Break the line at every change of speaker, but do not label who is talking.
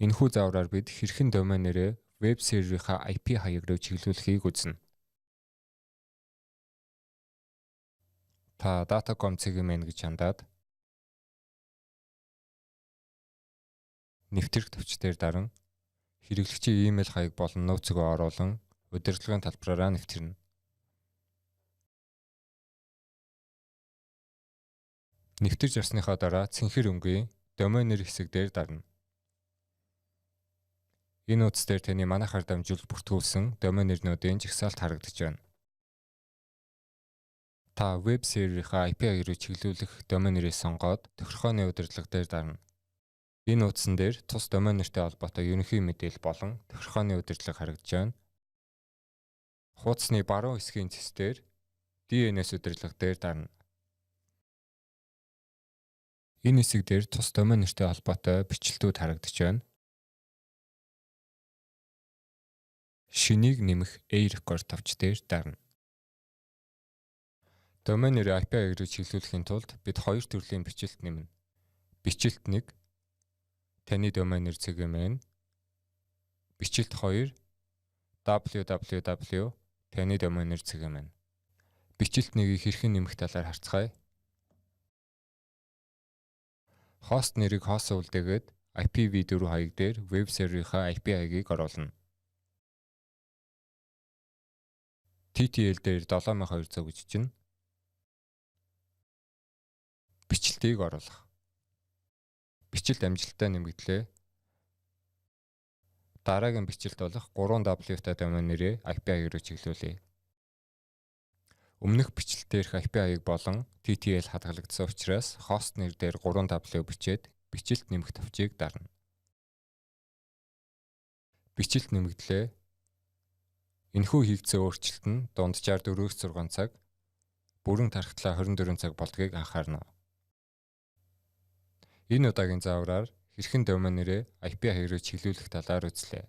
Энэхүү заавраар бид хэрхэн домен нэрээ веб серверийнхаа IP хаяг руу чиглүүлэхийг үзнэ. Та Datacom CGMN гэж хандаад нэвтрэх төвчдөр даран хэрэглэгчийн email хаяг болон нууцыгоо оруулан удирдлагын талбараараа нэвтэрнэ. Нэвтэрж авсныхаа дараа цэнхэр өнгийн домен нэр хэсэг дээр дарна. Энэ утас дээр таны манайхаар дамжуулж бүртгүүлсэн домен нэрнүүдийн жагсаалт харагдаж байна. Та веб серверийнхаа IP хаяг руу чиглүүлэх домен нэрээ сонгоод тохиргооны удирдлага дээр дарна. Энэ утсан дээр тус домен нэртэй холбоотой ерөнхий мэдээлэл болон тохиргооны удирдлага харагдаж байна. Хуудасны баруун хэсгийн цэсдэр DNS удирдлага дээр дарна. Энэ хэсэг дээр тус домен нэртэй холбоотой бичлэлтүүд харагдаж байна. Шинийг нэмэх A-record тавч дээр дарна. Домен нэрээ IP хаяг руу чиглүүлэхийн тулд бид хоёр төрлийн бичлэлт нэмнэ. Бичлэлт 1 таны домен нэр CGMN. Бичлэлт 2 www таны домен нэр CGMN. Бичлэлт 1-ийг хэрхэн нэмэх талаар харцгаая. Хост нэрийг хост үлдээгээд IPv4 хаяг дээр веб серверийнхаа IP хаягийг оруулна. TTL дээр 7200 гэж чинь бичлэлтийг оруулах. Бичлэлт амжилттай нэмэгдлээ. Дараагийн бичлэлт болох 3W-тай домен нэрээ IP хаяг руу чиглүүлье. Өмнөх бичлэлт дээрх IP хаяг болон TTL хадгалагдсан учраас хост нэр дээр 3W бичээд бичлэлт нэмэх товчийг дарна. Бичлэлт нэмэгдлээ. Энэхүү хийгдсэн өөрчлөлт нь дунджаар 4-6 цаг, бүрэн тархтлаа 24 цаг болдгийг анхаарна. Энэ удаагийн заавраар хэрхэн домен нэрээ IP хаяг руу чиглүүлэх талаар үзлээ.